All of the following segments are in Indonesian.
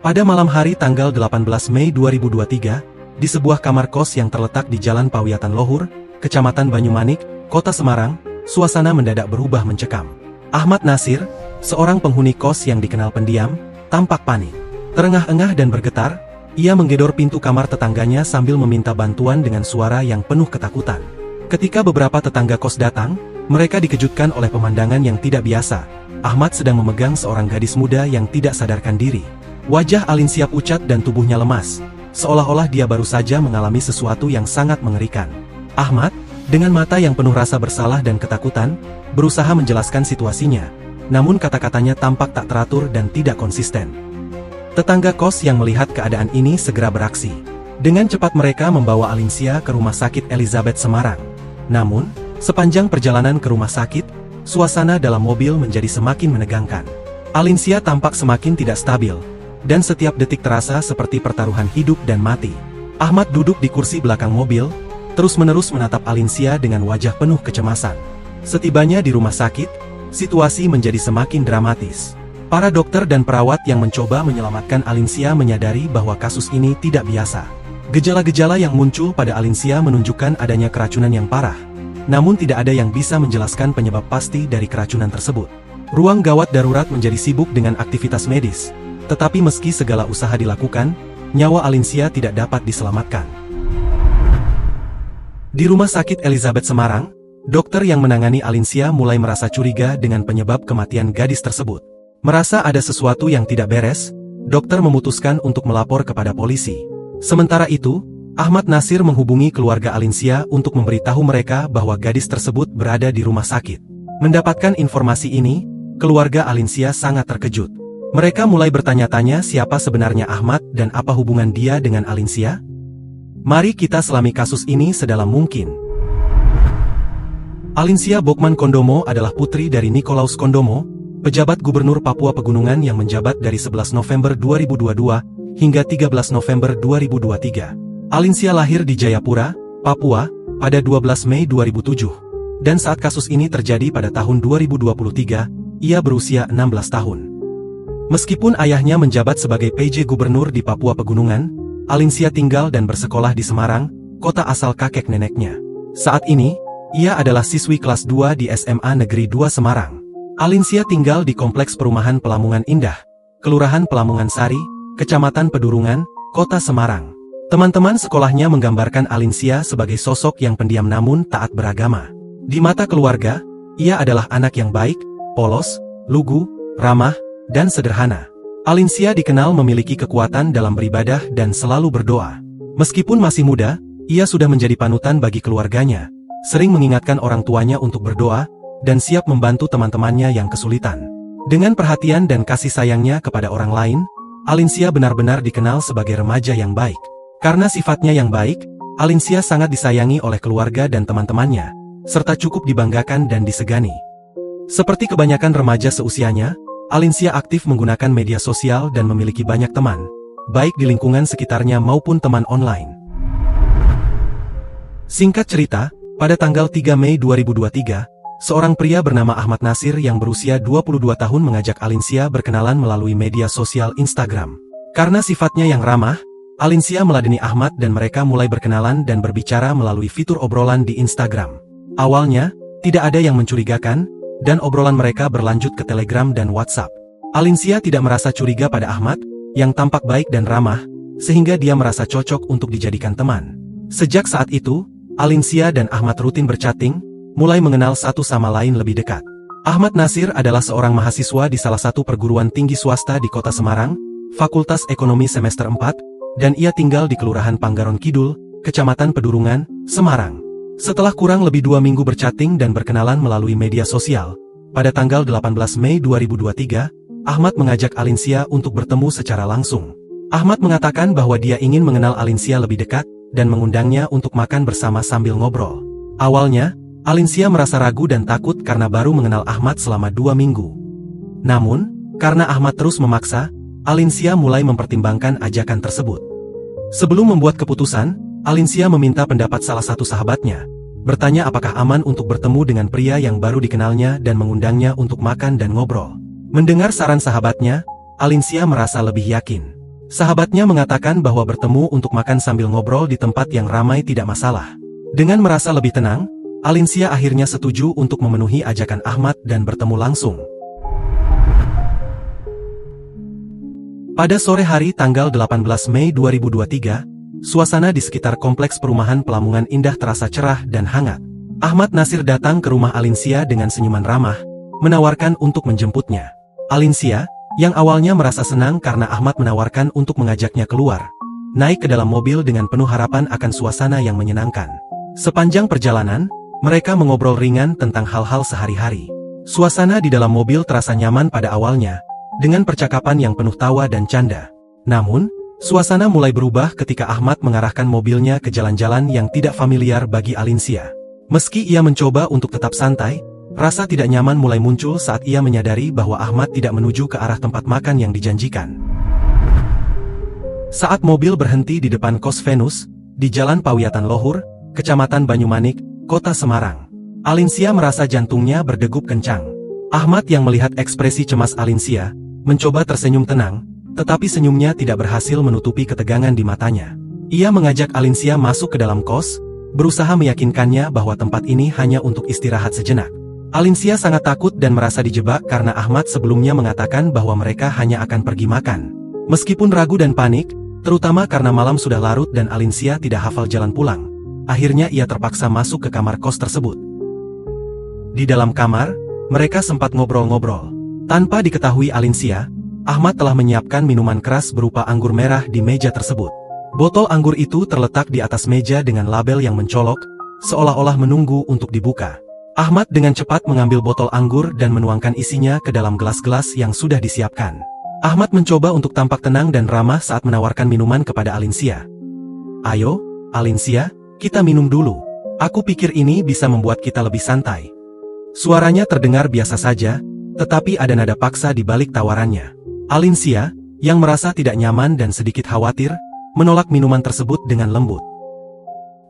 Pada malam hari tanggal 18 Mei 2023, di sebuah kamar kos yang terletak di Jalan Pawiatan Lohur, Kecamatan Banyumanik, Kota Semarang, suasana mendadak berubah mencekam. Ahmad Nasir, seorang penghuni kos yang dikenal pendiam, tampak panik. Terengah-engah dan bergetar, ia menggedor pintu kamar tetangganya sambil meminta bantuan dengan suara yang penuh ketakutan. Ketika beberapa tetangga kos datang, mereka dikejutkan oleh pemandangan yang tidak biasa. Ahmad sedang memegang seorang gadis muda yang tidak sadarkan diri. Wajah Alinsia pucat dan tubuhnya lemas, seolah-olah dia baru saja mengalami sesuatu yang sangat mengerikan. Ahmad, dengan mata yang penuh rasa bersalah dan ketakutan, berusaha menjelaskan situasinya, namun kata-katanya tampak tak teratur dan tidak konsisten. Tetangga kos yang melihat keadaan ini segera beraksi. Dengan cepat mereka membawa Alinsia ke Rumah Sakit Elizabeth Semarang. Namun, sepanjang perjalanan ke rumah sakit, suasana dalam mobil menjadi semakin menegangkan. Alinsia tampak semakin tidak stabil, dan setiap detik terasa seperti pertaruhan hidup dan mati. Ahmad duduk di kursi belakang mobil, terus-menerus menatap Alinsia dengan wajah penuh kecemasan. Setibanya di rumah sakit, situasi menjadi semakin dramatis. Para dokter dan perawat yang mencoba menyelamatkan Alinsia menyadari bahwa kasus ini tidak biasa. Gejala-gejala yang muncul pada Alinsia menunjukkan adanya keracunan yang parah. Namun tidak ada yang bisa menjelaskan penyebab pasti dari keracunan tersebut. Ruang gawat darurat menjadi sibuk dengan aktivitas medis. Tetapi meski segala usaha dilakukan, nyawa Alinsia tidak dapat diselamatkan. Di Rumah Sakit Elizabeth Semarang, dokter yang menangani Alinsia mulai merasa curiga dengan penyebab kematian gadis tersebut. Merasa ada sesuatu yang tidak beres, dokter memutuskan untuk melapor kepada polisi. Sementara itu, Ahmad Nasir menghubungi keluarga Alinsia untuk memberitahu mereka bahwa gadis tersebut berada di rumah sakit. Mendapatkan informasi ini, keluarga Alinsia sangat terkejut. Mereka mulai bertanya-tanya siapa sebenarnya Ahmad dan apa hubungan dia dengan Alinsia. Mari kita selami kasus ini sedalam mungkin. Alinsia Bokman Kondomo adalah putri dari Nikolaus Kondomo, pejabat gubernur Papua Pegunungan yang menjabat dari 11 November 2022 hingga 13 November 2023. Alinsia lahir di Jayapura, Papua, pada 12 Mei 2007. Dan saat kasus ini terjadi pada tahun 2023, ia berusia 16 tahun. Meskipun ayahnya menjabat sebagai PJ Gubernur di Papua Pegunungan, Alinsia tinggal dan bersekolah di Semarang, kota asal kakek neneknya. Saat ini, ia adalah siswi kelas 2 di SMA Negeri 2 Semarang. Alinsia tinggal di Kompleks Perumahan Pelamungan Indah, Kelurahan Pelamungan Sari, Kecamatan Pedurungan, Kota Semarang. Teman-teman sekolahnya menggambarkan Alinsia sebagai sosok yang pendiam namun taat beragama. Di mata keluarga, ia adalah anak yang baik, polos, lugu, ramah, dan sederhana. Alinsia dikenal memiliki kekuatan dalam beribadah dan selalu berdoa. Meskipun masih muda, ia sudah menjadi panutan bagi keluarganya, sering mengingatkan orang tuanya untuk berdoa, dan siap membantu teman-temannya yang kesulitan. Dengan perhatian dan kasih sayangnya kepada orang lain, Alinsia benar-benar dikenal sebagai remaja yang baik. Karena sifatnya yang baik, Alinsia sangat disayangi oleh keluarga dan teman-temannya, serta cukup dibanggakan dan disegani. Seperti kebanyakan remaja seusianya, Alinsia aktif menggunakan media sosial dan memiliki banyak teman, baik di lingkungan sekitarnya maupun teman online. Singkat cerita, pada tanggal 3 Mei 2023, seorang pria bernama Ahmad Nasir yang berusia 22 tahun mengajak Alinsia berkenalan melalui media sosial Instagram. Karena sifatnya yang ramah, Alinsia meladeni Ahmad dan mereka mulai berkenalan dan berbicara melalui fitur obrolan di Instagram. Awalnya, tidak ada yang mencurigakan, dan obrolan mereka berlanjut ke Telegram dan WhatsApp. Alinsia tidak merasa curiga pada Ahmad, yang tampak baik dan ramah, sehingga dia merasa cocok untuk dijadikan teman. Sejak saat itu, Alinsia dan Ahmad rutin berchatting, mulai mengenal satu sama lain lebih dekat. Ahmad Nasir adalah seorang mahasiswa di salah satu perguruan tinggi swasta di Kota Semarang, Fakultas Ekonomi semester 4, dan ia tinggal di Kelurahan Panggaron Kidul, Kecamatan Pedurungan, Semarang. Setelah kurang lebih 2 minggu berchatting dan berkenalan melalui media sosial, pada tanggal 18 Mei 2023, Ahmad mengajak Alinsia untuk bertemu secara langsung. Ahmad mengatakan bahwa dia ingin mengenal Alinsia lebih dekat, dan mengundangnya untuk makan bersama sambil ngobrol. Awalnya, Alinsia merasa ragu dan takut karena baru mengenal Ahmad selama 2 minggu. Namun, karena Ahmad terus memaksa, Alinsia mulai mempertimbangkan ajakan tersebut. Sebelum membuat keputusan, Alinsia meminta pendapat salah satu sahabatnya, bertanya apakah aman untuk bertemu dengan pria yang baru dikenalnya dan mengundangnya untuk makan dan ngobrol. Mendengar saran sahabatnya, Alinsia merasa lebih yakin. Sahabatnya mengatakan bahwa bertemu untuk makan sambil ngobrol di tempat yang ramai tidak masalah. Dengan merasa lebih tenang, Alinsia akhirnya setuju untuk memenuhi ajakan Ahmad dan bertemu langsung. Pada sore hari tanggal 18 Mei 2023, suasana di sekitar kompleks perumahan Pelamungan Indah terasa cerah dan hangat. Ahmad Nasir datang ke rumah Alinsia dengan senyuman ramah, menawarkan untuk menjemputnya. Alinsia, yang awalnya merasa senang karena Ahmad menawarkan untuk mengajaknya keluar, naik ke dalam mobil dengan penuh harapan akan suasana yang menyenangkan. Sepanjang perjalanan, mereka mengobrol ringan tentang hal-hal sehari-hari. Suasana di dalam mobil terasa nyaman pada awalnya, dengan percakapan yang penuh tawa dan canda. Namun, suasana mulai berubah ketika Ahmad mengarahkan mobilnya ke jalan-jalan yang tidak familiar bagi Alinsia. Meski ia mencoba untuk tetap santai, rasa tidak nyaman mulai muncul saat ia menyadari bahwa Ahmad tidak menuju ke arah tempat makan yang dijanjikan. Saat mobil berhenti di depan kos Venus, di Jalan Pawiatan Lohur, Kecamatan Banyumanik, Kota Semarang, Alinsia merasa jantungnya berdegup kencang. Ahmad yang melihat ekspresi cemas Alinsia, mencoba tersenyum tenang, tetapi senyumnya tidak berhasil menutupi ketegangan di matanya. Ia mengajak Alinsia masuk ke dalam kos, berusaha meyakinkannya bahwa tempat ini hanya untuk istirahat sejenak. Alinsia sangat takut dan merasa dijebak karena Ahmad sebelumnya mengatakan bahwa mereka hanya akan pergi makan. Meskipun ragu dan panik, terutama karena malam sudah larut dan Alinsia tidak hafal jalan pulang, akhirnya ia terpaksa masuk ke kamar kos tersebut. Di dalam kamar, mereka sempat ngobrol-ngobrol. Tanpa diketahui Alinsia, Ahmad telah menyiapkan minuman keras berupa anggur merah di meja tersebut. Botol anggur itu terletak di atas meja dengan label yang mencolok, seolah-olah menunggu untuk dibuka. Ahmad dengan cepat mengambil botol anggur dan menuangkan isinya ke dalam gelas-gelas yang sudah disiapkan. Ahmad mencoba untuk tampak tenang dan ramah saat menawarkan minuman kepada Alinsia. "Ayo, Alinsia, kita minum dulu. Aku pikir ini bisa membuat kita lebih santai." Suaranya terdengar biasa saja, tetapi ada nada paksa di balik tawarannya. Alinsia, yang merasa tidak nyaman dan sedikit khawatir, menolak minuman tersebut dengan lembut.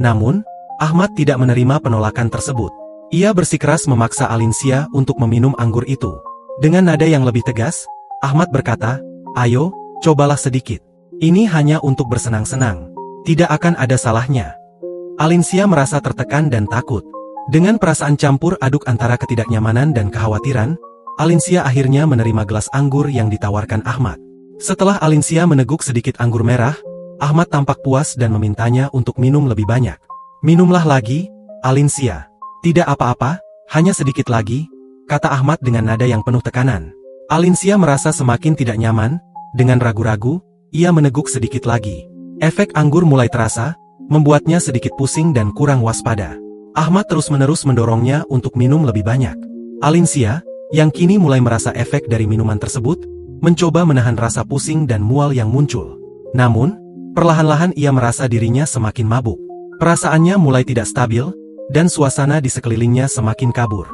Namun, Ahmad tidak menerima penolakan tersebut. Ia bersikeras memaksa Alinsia untuk meminum anggur itu. Dengan nada yang lebih tegas, Ahmad berkata, "Ayo, cobalah sedikit. Ini hanya untuk bersenang-senang. Tidak akan ada salahnya." Alinsia merasa tertekan dan takut. Dengan perasaan campur aduk antara ketidaknyamanan dan kekhawatiran, Alinsia akhirnya menerima gelas anggur yang ditawarkan Ahmad. Setelah Alinsia meneguk sedikit anggur merah, Ahmad tampak puas dan memintanya untuk minum lebih banyak. "Minumlah lagi, Alinsia." "Tidak apa-apa, hanya sedikit lagi," kata Ahmad dengan nada yang penuh tekanan. Alinsia merasa semakin tidak nyaman. Dengan ragu-ragu, ia meneguk sedikit lagi. Efek anggur mulai terasa, membuatnya sedikit pusing dan kurang waspada. Ahmad terus-menerus mendorongnya untuk minum lebih banyak. Alinsia, yang kini mulai merasa efek dari minuman tersebut, mencoba menahan rasa pusing dan mual yang muncul. Namun, perlahan-lahan ia merasa dirinya semakin mabuk. Perasaannya mulai tidak stabil, dan suasana di sekelilingnya semakin kabur.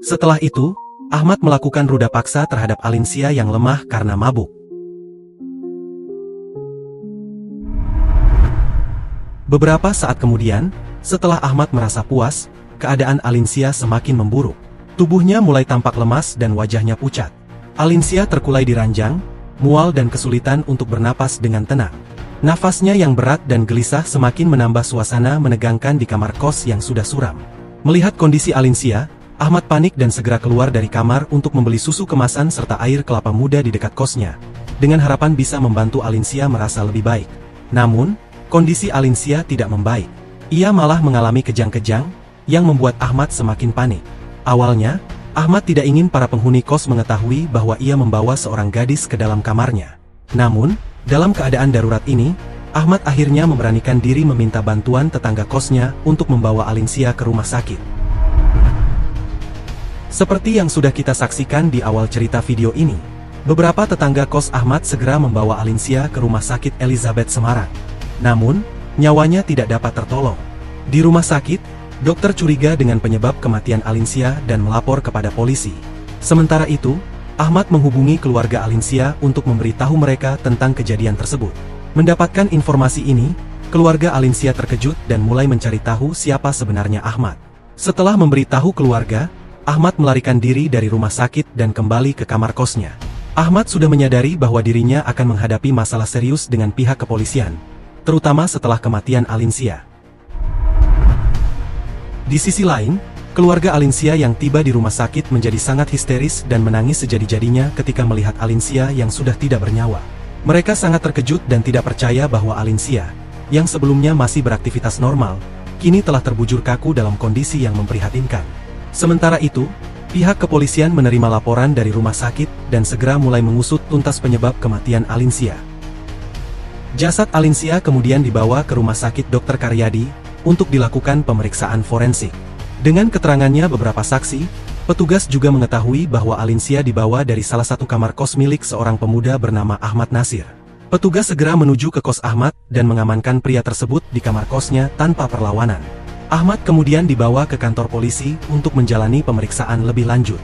Setelah itu, Ahmad melakukan ruda paksa terhadap Alinsia yang lemah karena mabuk. Beberapa saat kemudian, setelah Ahmad merasa puas, keadaan Alinsia semakin memburuk. Tubuhnya mulai tampak lemas dan wajahnya pucat. Alinsia terkulai di ranjang, mual dan kesulitan untuk bernapas dengan tenang. Nafasnya yang berat dan gelisah semakin menambah suasana menegangkan di kamar kos yang sudah suram. Melihat kondisi Alinsia, Ahmad panik dan segera keluar dari kamar untuk membeli susu kemasan serta air kelapa muda di dekat kosnya, dengan harapan bisa membantu Alinsia merasa lebih baik. Namun, kondisi Alinsia tidak membaik. Ia malah mengalami kejang-kejang, yang membuat Ahmad semakin panik. Awalnya, Ahmad tidak ingin para penghuni kos mengetahui bahwa ia membawa seorang gadis ke dalam kamarnya. Namun, dalam keadaan darurat ini, Ahmad akhirnya memberanikan diri meminta bantuan tetangga kosnya untuk membawa Alinsia ke rumah sakit. Seperti yang sudah kita saksikan di awal cerita video ini, beberapa tetangga kos Ahmad segera membawa Alinsia ke rumah sakit Elizabeth Semarang. Namun, nyawanya tidak dapat tertolong. Di rumah sakit, dokter curiga dengan penyebab kematian Alinsia dan melapor kepada polisi. Sementara itu, Ahmad menghubungi keluarga Alinsia untuk memberitahu mereka tentang kejadian tersebut. Mendapatkan informasi ini, keluarga Alinsia terkejut dan mulai mencari tahu siapa sebenarnya Ahmad. Setelah memberitahu keluarga, Ahmad melarikan diri dari rumah sakit dan kembali ke kamar kosnya. Ahmad sudah menyadari bahwa dirinya akan menghadapi masalah serius dengan pihak kepolisian, terutama setelah kematian Alinsia. Di sisi lain, keluarga Alinsia yang tiba di rumah sakit menjadi sangat histeris dan menangis sejadi-jadinya ketika melihat Alinsia yang sudah tidak bernyawa. Mereka sangat terkejut dan tidak percaya bahwa Alinsia, yang sebelumnya masih beraktivitas normal, kini telah terbujur kaku dalam kondisi yang memprihatinkan. Sementara itu, pihak kepolisian menerima laporan dari rumah sakit dan segera mulai mengusut tuntas penyebab kematian Alinsia. Jasad Alinsia kemudian dibawa ke Rumah Sakit Dr. Karyadi untuk dilakukan pemeriksaan forensik. Dengan keterangannya beberapa saksi, petugas juga mengetahui bahwa Alinsia dibawa dari salah satu kamar kos milik seorang pemuda bernama Ahmad Nasir. Petugas segera menuju ke kos Ahmad dan mengamankan pria tersebut di kamar kosnya tanpa perlawanan. Ahmad kemudian dibawa ke kantor polisi untuk menjalani pemeriksaan lebih lanjut.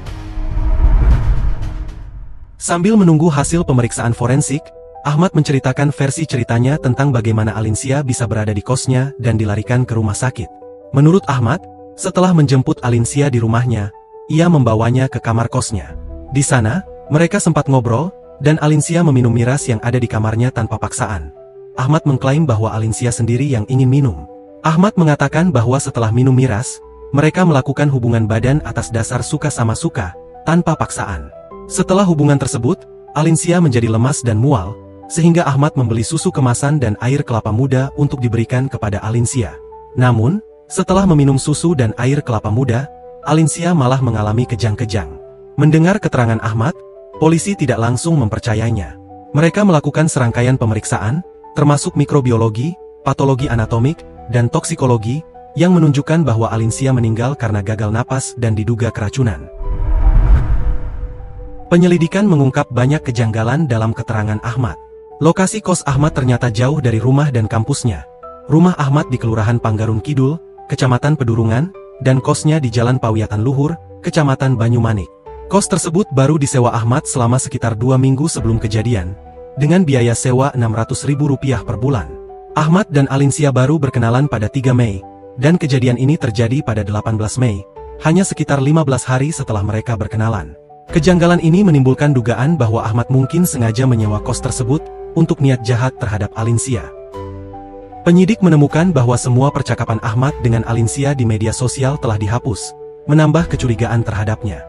Sambil menunggu hasil pemeriksaan forensik, Ahmad menceritakan versi ceritanya tentang bagaimana Alinsia bisa berada di kosnya dan dilarikan ke rumah sakit. Menurut Ahmad, setelah menjemput Alinsia di rumahnya, ia membawanya ke kamar kosnya. Di sana, mereka sempat ngobrol, dan Alinsia meminum miras yang ada di kamarnya tanpa paksaan. Ahmad mengklaim bahwa Alinsia sendiri yang ingin minum. Ahmad mengatakan bahwa setelah minum miras, mereka melakukan hubungan badan atas dasar suka sama suka, tanpa paksaan. Setelah hubungan tersebut, Alinsia menjadi lemas dan mual, sehingga Ahmad membeli susu kemasan dan air kelapa muda untuk diberikan kepada Alinsia. Namun, setelah meminum susu dan air kelapa muda, Alinsia malah mengalami kejang-kejang. Mendengar keterangan Ahmad, polisi tidak langsung mempercayainya. Mereka melakukan serangkaian pemeriksaan, termasuk mikrobiologi, patologi anatomik, dan toksikologi, yang menunjukkan bahwa Alinsia meninggal karena gagal napas dan diduga keracunan. Penyelidikan mengungkap banyak kejanggalan dalam keterangan Ahmad. Lokasi kos Ahmad ternyata jauh dari rumah dan kampusnya. Rumah Ahmad di Kelurahan Panggarun Kidul, Kecamatan Pedurungan, dan kosnya di Jalan Pawiatan Luhur, Kecamatan Banyumanik. Kos tersebut baru disewa Ahmad selama sekitar 2 minggu sebelum kejadian, dengan biaya sewa Rp600.000 per bulan. Ahmad dan Alinsia baru berkenalan pada 3 Mei, dan kejadian ini terjadi pada 18 Mei, hanya sekitar 15 hari setelah mereka berkenalan. Kejanggalan ini menimbulkan dugaan bahwa Ahmad mungkin sengaja menyewa kos tersebut untuk niat jahat terhadap Alinsia. Penyidik menemukan bahwa semua percakapan Ahmad dengan Alinsia di media sosial telah dihapus, menambah kecurigaan terhadapnya.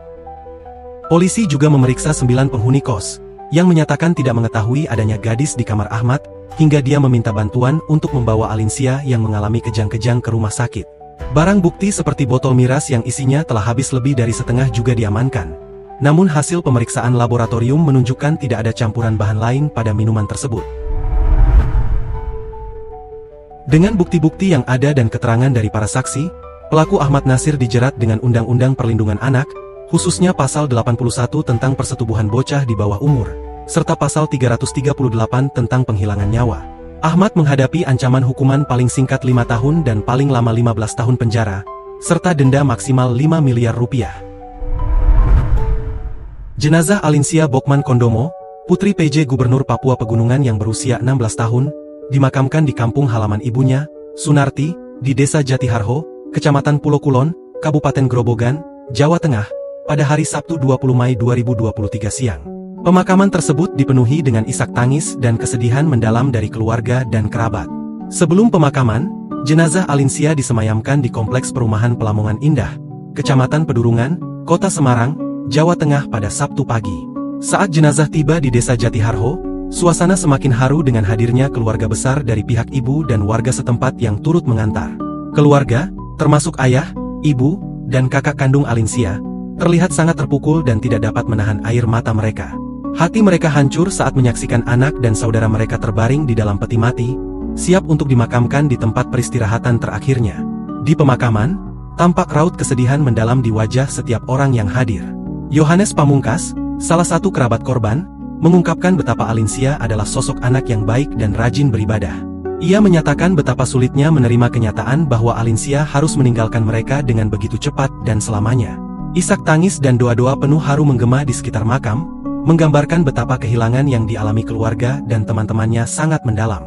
Polisi juga memeriksa 9 penghuni kos, yang menyatakan tidak mengetahui adanya gadis di kamar Ahmad, hingga dia meminta bantuan untuk membawa Alinsia yang mengalami kejang-kejang ke rumah sakit. Barang bukti seperti botol miras yang isinya telah habis lebih dari setengah juga diamankan. Namun hasil pemeriksaan laboratorium menunjukkan tidak ada campuran bahan lain pada minuman tersebut. Dengan bukti-bukti yang ada dan keterangan dari para saksi, pelaku Ahmad Nasir dijerat dengan Undang-Undang Perlindungan Anak, khususnya Pasal 81 tentang persetubuhan bocah di bawah umur, serta Pasal 338 tentang penghilangan nyawa. Ahmad menghadapi ancaman hukuman paling singkat 5 tahun dan paling lama 15 tahun penjara, serta denda maksimal 5 miliar rupiah. Jenazah Alinsia Bokman Kondomo, putri PJ Gubernur Papua Pegunungan yang berusia 16 tahun, dimakamkan di kampung halaman ibunya, Sunarti, di Desa Jatiharho, Kecamatan Pulau Kulon, Kabupaten Grobogan, Jawa Tengah, pada hari Sabtu 20 Mei 2023 siang. Pemakaman tersebut dipenuhi dengan isak tangis dan kesedihan mendalam dari keluarga dan kerabat. Sebelum pemakaman, jenazah Alinsia disemayamkan di Kompleks Perumahan Pelamongan Indah, Kecamatan Pedurungan, Kota Semarang, Jawa Tengah pada Sabtu pagi. Saat jenazah tiba di Desa Jatiharho, suasana semakin haru dengan hadirnya keluarga besar dari pihak ibu dan warga setempat yang turut mengantar. Keluarga, termasuk ayah, ibu, dan kakak kandung Alinsia, terlihat sangat terpukul dan tidak dapat menahan air mata mereka. Hati mereka hancur saat menyaksikan anak dan saudara mereka terbaring di dalam peti mati, siap untuk dimakamkan di tempat peristirahatan terakhirnya. Di pemakaman, tampak raut kesedihan mendalam di wajah setiap orang yang hadir. Yohanes Pamungkas, salah satu kerabat korban, mengungkapkan betapa Alinsia adalah sosok anak yang baik dan rajin beribadah. Ia menyatakan betapa sulitnya menerima kenyataan bahwa Alinsia harus meninggalkan mereka dengan begitu cepat dan selamanya. Isak tangis dan doa-doa penuh haru menggema di sekitar makam, menggambarkan betapa kehilangan yang dialami keluarga dan teman-temannya sangat mendalam.